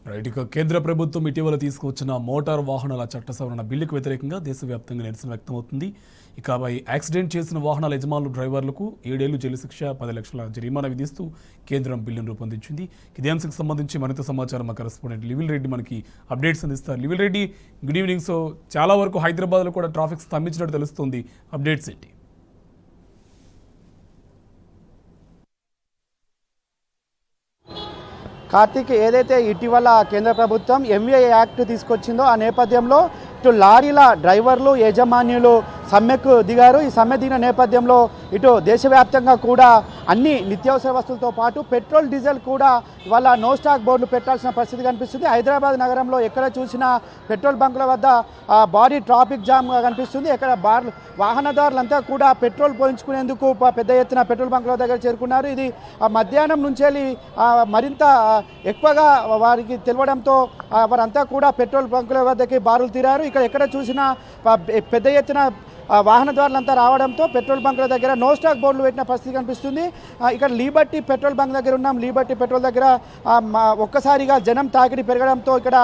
Right. ఇక కేంద్ర ప్రభుత్వం ఇటీవల తీసుకువచ్చిన మోటార్ వాహనాల చట్ట సవరణ బిల్లుకు వ్యతిరేకంగా దేశవ్యాప్తంగా నిరసన వ్యక్తమవుతుంది. ఇక యాక్సిడెంట్ చేసిన వాహనాల యజమానులు డ్రైవర్లకు 7 ఏళ్లు జైలు శిక్ష, 10 లక్షల జరిమానా విధిస్తూ కేంద్రం బిల్లును రూపొందించింది. ఇదే అంశంకి సంబంధించి మరింత సమాచారం మా కరెస్పాండెంట్ లివిల్ రెడ్డి మనకి అప్డేట్స్ అందిస్తారు. లివిల్ రెడ్డి, గుడ్ ఈవినింగ్. సో చాలా వరకు హైదరాబాద్లో కూడా ట్రాఫిక్ స్తంభించినట్టు తెలుస్తుంది. అప్డేట్స్ ఏంటి? కార్తీక్, ఏదైతే ఇటీవల కేంద్ర ప్రభుత్వం ఎంవీఐ యాక్ట్ తీసుకొచ్చిందో ఆ నేపథ్యంలో ఇటు లారీల డ్రైవర్లు యాజమాన్యులు సమ్మెకు దిగారు. ఈ సమ్మె దిగిన నేపథ్యంలో ఇటు దేశవ్యాప్తంగా కూడా అన్ని నిత్యావసర వస్తువులతో పాటు పెట్రోల్ డీజిల్ కూడా ఇవాళ నో స్టాక్ బోర్డులు పెట్టాల్సిన పరిస్థితి కనిపిస్తుంది. హైదరాబాద్ నగరంలో ఎక్కడ చూసినా పెట్రోల్ బంకుల వద్ద భారీ ట్రాఫిక్ జామ్గా కనిపిస్తుంది. ఇక్కడ వాహనదారులంతా కూడా పెట్రోల్ పోయించుకునేందుకు పెద్ద ఎత్తున పెట్రోల్ బంకుల దగ్గర చేరుకున్నారు. ఇది మధ్యాహ్నం నుంచి మరింత ఎక్కువగా వారికి తెలియడంతో వారంతా కూడా పెట్రోల్ బంకుల వద్దకి బారులు తీరారు. ఇక్కడ ఎక్కడ చూసినా పెద్ద ఎత్తున వాహనదారులంతా రావడంతో పెట్రోల్ బంకుల దగ్గర నో స్టాక్ బోర్డులు పెట్టిన పరిస్థితి కనిపిస్తుంది. ఇక్కడ లీబర్టీ పెట్రోల్ బంక్ దగ్గర ఉన్నాం. లీబర్టీ పెట్రోల్ దగ్గర ఒక్కసారిగా జనం తాకిడి పెరగడంతో ఇక్కడ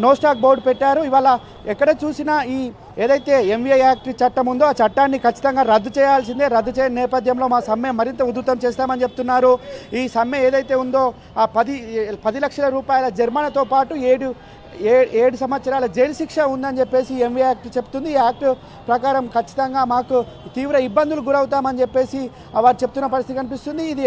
నో స్టాక్ బోర్డు పెట్టారు. ఇవాళ ఎక్కడ చూసినా ఈ ఏదైతే ఎంవీఐ యాక్ట్ చట్టం ఉందో ఆ చట్టాన్ని ఖచ్చితంగా రద్దు చేయాల్సిందే. రద్దు చేయని నేపథ్యంలో మా సమ్మె మరింత ఉధృతం చేస్తామని చెప్తున్నారు. ఈ సమ్మె ఏదైతే ఉందో ఆ 10 లక్షల రూపాయల జరిమానాతో పాటు 7 సంవత్సరాల జైలు శిక్ష ఉందని చెప్పేసి ఎంవీఐ యాక్ట్ చెప్తుంది. ఈ యాక్ట్ ప్రకారం ఖచ్చితంగా మాకు తీవ్ర ఇబ్బందులు గురవుతామని చెప్పేసి వారు చెప్తున్న పరిస్థితి కనిపిస్తుంది. ఇది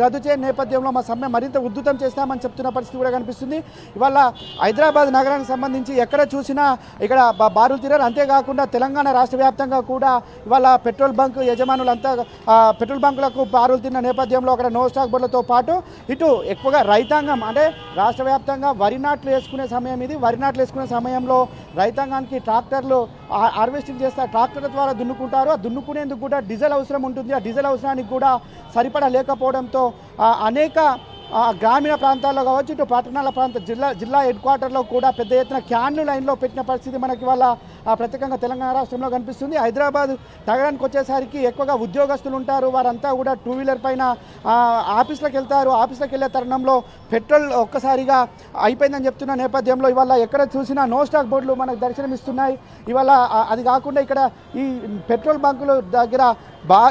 రద్దు చేయని నేపథ్యంలో మా సమ్మె మరింత ఉధృతం చేస్తామని చెప్తున్న పరిస్థితి కూడా కనిపిస్తుంది. ఇవాళ హైదరాబాద్ నగరానికి సంబంధించి ఎక్కడ చూసినా ఇక్కడ బారులు తీరారు. అంతేకాకుండా తెలంగాణ రాష్ట్ర వ్యాప్తంగా కూడా ఇవాళ పెట్రోల్ బంక్ యజమానులంతా పెట్రోల్ బంకులకు బారులు తిన్న నేపథ్యంలో అక్కడ నో స్టాక్ బోర్డులతో పాటు ఇటు ఎక్కువగా రైతాంగం అంటే రాష్ట్ర వ్యాప్తంగా వరి నాట్లు వేసుకునే సమయం ఇది. వరి నాట్లు వేసుకునే సమయంలో రైతాంగానికి ట్రాక్టర్లు హార్వెస్టింగ్ చేస్తారు. ట్రాక్టర్ల ద్వారా దున్నుకుంటారు. ఆ దున్నుకునేందుకు కూడా డీజిల్ అవసరం ఉంటుంది. ఆ డీజిల్ అవసరానికి కూడా సరిపడా లేకపోవడంతో అనేక గ్రామీణ ప్రాంతాల్లో కావచ్చు, ఇటు పట్టణాల జిల్లా హెడ్ క్వార్టర్లో కూడా పెద్ద ఎత్తున క్యాన్లు లైన్లో పెట్టిన పరిస్థితి మనకి వాళ్ళ ప్రత్యేకంగా తెలంగాణ రాష్ట్రంలో కనిపిస్తుంది. హైదరాబాద్ నగరానికి వచ్చేసరికి ఎక్కువగా ఉద్యోగస్తులు ఉంటారు. వారంతా కూడా 2 వీలర్ పైన ఆఫీసులకు వెళ్తారు. ఆఫీసులకు వెళ్ళే తరుణంలో పెట్రోల్ ఒక్కసారిగా అయిపోయిందని చెప్తున్న నేపథ్యంలో ఇవాళ ఎక్కడ చూసినా నో స్టాక్ బోర్డులు మనకు దర్శనమిస్తున్నాయి. ఇవాళ అది కాకుండా ఇక్కడ ఈ పెట్రోల్ బంకుల దగ్గర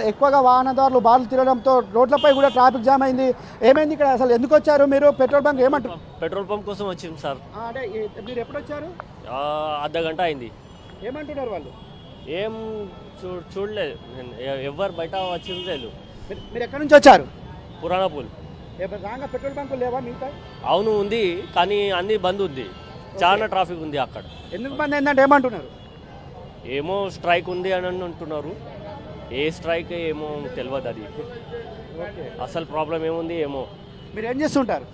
ఎక్కువగా వాహనదారులు బారులు తిరగడంతో రోడ్లపై కూడా ట్రాఫిక్ జామ్ అయింది. ఏమైంది ఇక్కడ? అసలు ఎందుకు వచ్చారు మీరు? పెట్రోల్ బంక్ ఏమంటారు? పెట్రోల్ పంప్ కోసం వచ్చింది సార్. అంటే మీరు ఎప్పుడు వచ్చారు? అర్ధ గంట అయింది. ఏమంటున్నారు వాళ్ళు? ఏం చూడలేదు. ఎవరు బయట వచ్చింది లేదు. మీరు ఎక్కడి నుంచి వచ్చారు? పురాణపూల్. రాగా పెట్రోల్ బంకులు లేవా మిగతా? అవును ఉంది, కానీ అన్ని బంద్ ఉంది. చాలా ట్రాఫిక్ ఉంది అక్కడ. ఎందుకు బంద్ అయిందంటే ఏమంటున్నారు? ఏమో స్ట్రైక్ ఉంది అని అంటున్నారు. ఏ స్ట్రైక్ ఏమో తెలియదు. అది అసలు ప్రాబ్లం ఏముంది ఏమో. మీరు ఏం చేస్తుంటారు?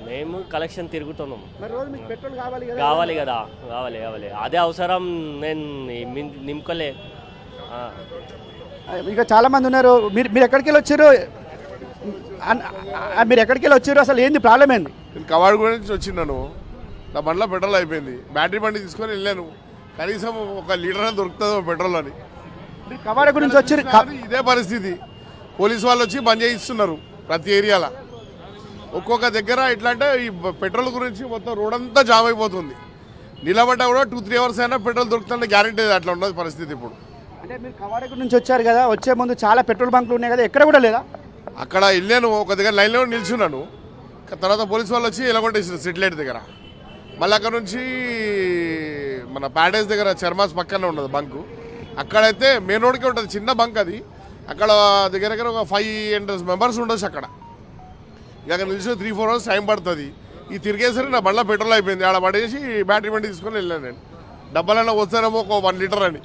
మేము కలెక్షన్ తిరుగుతున్నాం. పెట్రోల్ కావాలి కదా. కావాలి. అదే అవసరం. నేను నింపలే. ఇక చాలా మంది ఉన్నారు. మీరు ఎక్కడికి వెళ్ళి వచ్చారు? మీరు ఎక్కడికి వెళ్ళి వచ్చారు? అసలు ఏంది ప్రాబ్లం ఏంది? నేను కవాడిగూడ నుంచి వచ్చినాను. నా బండ్లో పెట్రోల్ అయిపోయింది. బ్యాటరీ బండి తీసుకొని వెళ్ళాను. కనీసం 1 లీటర్ అని దొరుకుతుందో పెట్రోల్ అని. కవాడ గురించి వచ్చి ఇదే పరిస్థితి. పోలీసు వాళ్ళు వచ్చి బంద్ చేయిస్తున్నారు ప్రతి ఏరియాలో. ఒక్కొక్క దగ్గర ఎట్లా అంటే ఈ పెట్రోల్ గురించి మొత్తం రోడ్ అంతా జామ్ అయిపోతుంది. నిలబడ్డా కూడా 2-3 అవర్స్ అయినా పెట్రోల్ దొరుకుతుంటే గ్యారెంటీ. అట్లా ఉన్నది పరిస్థితి ఇప్పుడు. అంటే మీరు కవాడ నుంచి వచ్చారు కదా, వచ్చే ముందు చాలా పెట్రోల్ బంకులు ఉన్నాయి కదా, ఎక్కడ కూడా లేదా? అక్కడ వెళ్ళాను, ఒక దగ్గర లైన్లో నిల్చున్నాను. తర్వాత పోలీసు వాళ్ళు వచ్చి ఎలగొట్టేసారు సెటిలైట్ దగ్గర. మళ్ళీ అక్కడ నుంచి మన ప్యాడేజ్ దగ్గర చర్మాస్ పక్కనే ఉండదు బంకు. అక్కడైతే మెయిన్ రోడ్కే ఉంటుంది, చిన్న బంక్ అది. అక్కడ దగ్గర ఒక 500 మెంబర్స్ ఉండొచ్చు అక్కడ. ఇక అక్కడ నిలిచి 3-4 అవర్స్ టైం పడుతుంది. ఈ తిరిగేసరికి నా బండ్లో పెట్రోల్ అయిపోయింది. ఆడ పడేసి బ్యాటరీ బండి తీసుకొని వెళ్ళాను నేను. డబ్బాలన్నా వస్తానేమో ఒక 1 లీటర్ అని.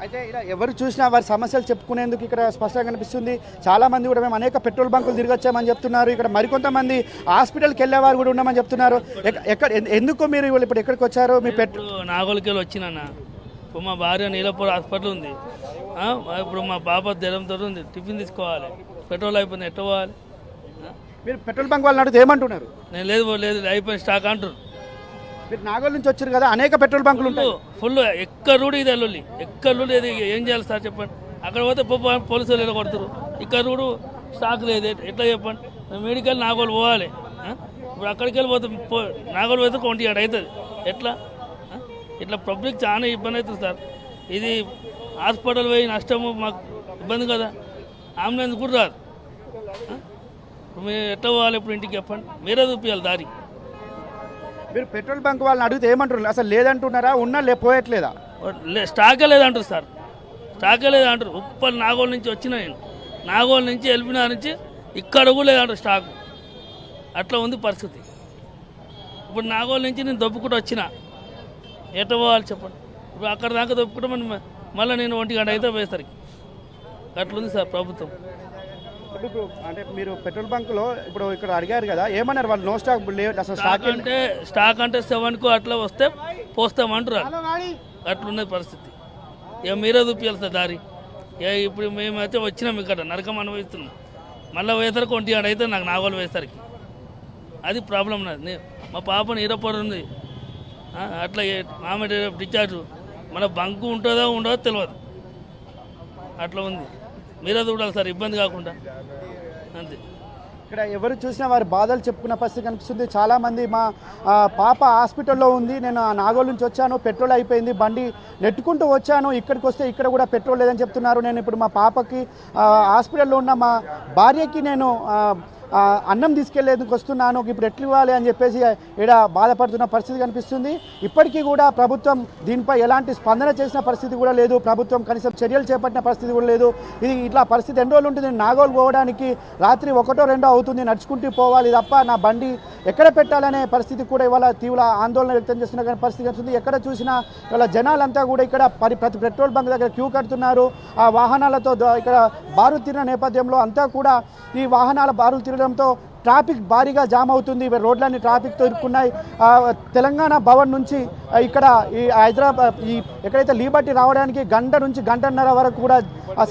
అయితే ఇలా ఎవరు చూసినా వారి సమస్యలు చెప్పుకునేందుకు ఇక్కడ స్పష్టంగా కనిపిస్తుంది. చాలామంది కూడా మేము అనేక పెట్రోల్ బంకులు తిరిగి వచ్చామని చెప్తున్నారు. ఇక్కడ మరికొంతమంది హాస్పిటల్కి వెళ్ళేవారు కూడా ఉన్నామని చెప్తున్నారు. ఎందుకు మీరు ఇప్పుడు ఎక్కడికి వచ్చారు? మీ నాగోలికి వెళ్ళి వచ్చినా. ఇప్పుడు మా భార్య నీలపూర్ హాస్పిటల్ ఉంది. ఇప్పుడు మా పాప జ్వరంతో ఉంది. టిఫిన్ తీసుకోవాలి. పెట్రోల్ అయిపోయింది, ఎట్ట పోవాలి? మీరు పెట్రోల్ బంక్ వాళ్ళని అడిగితే ఏమంటున్నారు? నేను లేదు అయిపోయింది స్టాక్ అంటున్నారు. మీరు నాగోల్ నుంచి వచ్చారు కదా, అనేక పెట్రోల్ బంకులు ఉంటాయి. ఫుల్ ఎక్కడ రూడు ఇది అల్లుల్లి, ఎక్కడ రూడు ఇది. ఏం చేయాలి సార్ చెప్పండి? అక్కడ పోతే పోలీసులు ఎలా కొడతారు. ఇక్కడ రూడు స్టాక్ లేదు, ఎట్లా చెప్పండి? మెడికల్ నాగోలు పోవాలి. ఇప్పుడు అక్కడికి వెళ్ళిపోతే నాగోలు పోతే 27 అవుతుంది ఎట్లా ఇట్లా పబ్లిక్ చాలా ఇబ్బంది అవుతుంది సార్. ఇది హాస్పిటల్ పోయి నష్టము మాకు ఇబ్బంది కదా, అంబులెన్స్ కూడా రాదు. మీరు ఎట్లా పోవాలి ఇప్పుడు ఇంటికి చెప్పండి, మీరే చూపించాలి దారి. మీరు పెట్రోల్ బంక్ వాళ్ళని అడిగితే ఏమంటారు? అసలు లేదంటున్నారా, ఉన్నా పోయట్లేదా? స్టాకే లేదంటారు సార్, స్టాకే లేదంటారు. ఉప్పల్ నాగోల్ నుంచి వచ్చిన నేను, నాగోల్ నుంచి ఎల్బినా నుంచి ఇక్కడ కూడా లేదంటారు స్టాక్. అట్లా ఉంది పరిస్థితి. ఇప్పుడు నాగోల్ నుంచి నేను దొబ్బుకుంటూ వచ్చిన, ఎట్లా పోవాలి చెప్పండి. ఇప్పుడు అక్కడ దాకా దొబ్బుకుంటే మళ్ళీ నేను 1 గంట అయితే పోయేసరికి అట్లుంది సార్ ప్రభుత్వం. ఇప్పుడు అంటే మీరు పెట్రోల్ బంక్లో ఇప్పుడు ఇక్కడ అడిగారు కదా, ఏమన్నారు వాళ్ళు? నో స్టాక్ లేదు అసలు, స్టాక్ అంటే 7కు అట్లా వస్తే పోస్తామంటారు. అట్లున్నది పరిస్థితి. ఇక మీరే చూపించాలి సార్ దారి. ఇప్పుడు మేమైతే వచ్చినాం ఇక్కడ నరకం అనుభవిస్తున్నాం. మళ్ళీ పోయేసరికి 1 గంట అయితే నాకు నాగోలు పోయేసరికి అది ప్రాబ్లం నాది. మా పాప నీరపడి ఉంది, అట్లా మామిడి డిశ్చార్జ్. మన బంకు ఉంటుందో ఉండదో తెలియదు, అట్లా ఉంది. మీరే చూడాలి సార్, ఇబ్బంది కాకుండా అంతే. ఇక్కడ ఎవరు చూసినా వారి బాధలు చెప్పుకున్న పరిస్థితి కనిపిస్తుంది. చాలామంది మా పాప హాస్పిటల్లో ఉంది, నేను నాగోల్ నుంచి వచ్చాను, పెట్రోల్ అయిపోయింది, బండి నెట్టుకుంటూ వచ్చాను, ఇక్కడికి వస్తే ఇక్కడ కూడా పెట్రోల్ లేదని చెప్తున్నారు. నేను ఇప్పుడు మా పాపకి హాస్పిటల్లో ఉన్న మా భార్యకి నేను అన్నం తీసుకెళ్లేందుకు వస్తున్నాను, ఇప్పుడు ఎట్లు ఇవ్వాలి అని చెప్పేసి ఇక్కడ బాధపడుతున్న పరిస్థితి కనిపిస్తుంది. ఇప్పటికీ కూడా ప్రభుత్వం దీనిపై ఎలాంటి స్పందన చేసిన పరిస్థితి కూడా లేదు, ప్రభుత్వం కనీసం చర్యలు చేపట్టిన పరిస్థితి కూడా లేదు. ఇది ఇట్లా పరిస్థితి ఎన్ని రోజులు ఉంటుంది? నాగోల్ పోవడానికి రాత్రి 1, 2 అవుతుంది, నడుచుకుంటూ పోవాలి తప్ప నా బండి ఎక్కడ పెట్టాలనే పరిస్థితి కూడా ఇవాళ తీవ్ర ఆందోళన వ్యక్తం చేస్తున్న పరిస్థితి కనిపిస్తుంది. ఎక్కడ చూసినా ఇవాళ జనాలంతా కూడా ఇక్కడ ప్రతి పెట్రోల్ బంక్ దగ్గర క్యూ కడుతున్నారు. ఆ వాహనాలతో ఇక్కడ బారులు తీరిన నేపథ్యంలో అంతా కూడా ఈ వాహనాల బారులు తీరడంతో ట్రాఫిక్ భారీగా జామ్ అవుతుంది. రోడ్లన్నీ ట్రాఫిక్తో ఇరుక్కున్నాయి. తెలంగాణ భవన్ నుంచి ఇక్కడ ఈ హైదరాబాద్ ఈ ఎక్కడైతే లీబర్టీ రావడానికి 1 నుంచి 1.5 వరకు కూడా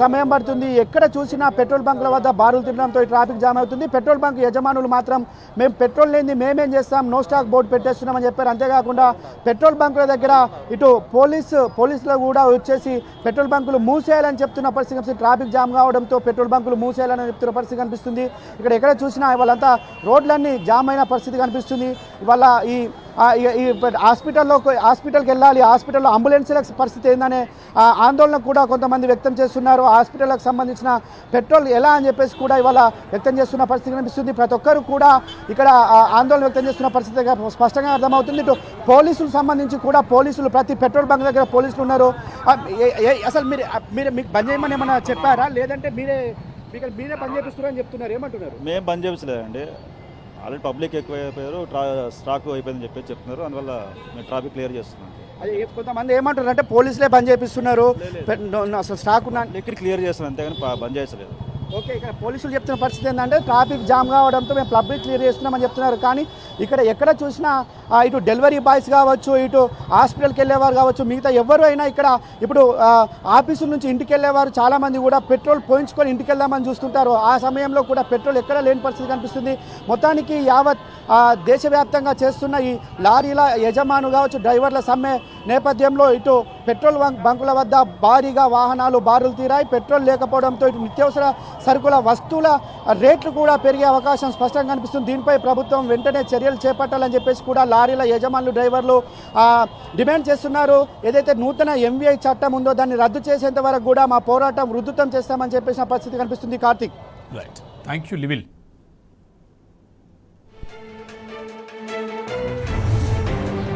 సమయం పడుతుంది. ఎక్కడ చూసినా పెట్రోల్ బంకుల వద్ద బారులు తిరగడంతో ట్రాఫిక్ జామ్ అవుతుంది. పెట్రోల్ బంక్ యజమానులు మాత్రం మేము పెట్రోల్ లేని మేమేం చేస్తాం, నో స్టాక్ బోర్డు పెట్టేస్తున్నామని చెప్పారు. అంతేకాకుండా పెట్రోల్ బంకుల దగ్గర ఇటు పోలీసులు కూడా వచ్చేసి పెట్రోల్ బంకులు మూసేయాలని చెప్తున్న పరిస్థితి కనిపిస్తుంది. ట్రాఫిక్ జామ్ కావడంతో పెట్రోల్ బంకులు మూసేయాలని చెప్తున్న పరిస్థితి కనిపిస్తుంది. ఇక్కడ ఎక్కడ చూసినా వాళ్ళంతా రోడ్లన్నీ జామ్ అయిన పరిస్థితి కనిపిస్తుంది. ఇవాళ ఈ హాస్పిటల్కి వెళ్ళాలి, హాస్పిటల్లో అంబులెన్స్ల పరిస్థితి ఏందనే ఆందోళన కూడా కొంతమంది వ్యక్తం చేస్తున్నారు. హాస్పిటల్కి సంబంధించిన పెట్రోల్ ఎలా అని చెప్పేసి కూడా ఇవాళ వ్యక్తం చేస్తున్న పరిస్థితి కనిపిస్తుంది. ప్రతి ఒక్కరు కూడా ఇక్కడ ఆందోళన వ్యక్తం చేస్తున్న పరిస్థితి స్పష్టంగా అర్థమవుతుంది. ఇటు పోలీసులకు సంబంధించి కూడా ప్రతి పెట్రోల్ బంక్ దగ్గర పోలీసులు ఉన్నారు. అసలు మీరు మీకు బంద్ చేయమని ఏమైనా చెప్పారా, లేదంటే మీరే బంద్ చేపిస్తున్నారని చెప్తున్నారు? ఏమంటున్నారు? మేము బంద్ చేయించలేదండి, ఆల్రెడీ పబ్లిక్ ఎక్కువైపోయారు, స్టాక్ అయిపోయిందని చెప్పి చెప్తున్నారు. అందువల్ల మేము ట్రాఫిక్ క్లియర్ చేస్తున్నాం. అదే కొంతమంది ఏమంటారు అంటే పోలీసులే బంద్ చేపిస్తున్నారు, అసలు స్టాక్ ఉన్న ఇక్కడ క్లియర్ చేస్తున్నాం, అంతేగాని బంద్ చేసలేదు. ఓకే, ఇక్కడ పోలీసులు చెప్తున్న పరిస్థితి ఏంటంటే ట్రాఫిక్ జామ్ కావడంతో మేము పబ్లిక్ క్లియర్ చేస్తున్నామని చెప్తున్నారు. కానీ ఇక్కడ ఎక్కడ చూసినా ఇటు డెలివరీ బాయ్స్ కావచ్చు, ఇటు హాస్పిటల్కి వెళ్ళేవారు కావచ్చు, మిగతా ఎవరు అయినా ఇక్కడ ఇప్పుడు ఆఫీసుల నుంచి ఇంటికి వెళ్ళేవారు చాలామంది కూడా పెట్రోల్ పోయించుకొని ఇంటికి వెళ్దామని చూస్తుంటారు. ఆ సమయంలో కూడా పెట్రోల్ ఎక్కడ లేని పరిస్థితి కనిపిస్తుంది. మొత్తానికి యావత్ దేశవ్యాప్తంగా చేస్తున్న ఈ లారీల యజమాను కావచ్చు, డ్రైవర్ల సమ్మె నేపథ్యంలో ఇటు పెట్రోల్ బంకుల వద్ద భారీగా వాహనాలు బారులు తీరాయి. పెట్రోల్ లేకపోవడంతో ఇటు నిత్యావసర సరుకుల వస్తువుల రేట్లు కూడా పెరిగే అవకాశం స్పష్టంగా కనిపిస్తుంది. దీనిపై ప్రభుత్వం వెంటనే చర్యలు చేపట్టాలని చెప్పేసి కూడా లారీల యజమానులు, డ్రైవర్లు డిమాండ్ చేస్తున్నారు. ఏదైతే నూతన ఎంవీఐ చట్టం ఉందో దాన్ని రద్దు చేసేంత వరకు కూడా మా పోరాటం ఉధృతం చేస్తామని చెప్పేసిన పరిస్థితి కనిపిస్తుంది. Karthik, right, thank you లివిల్.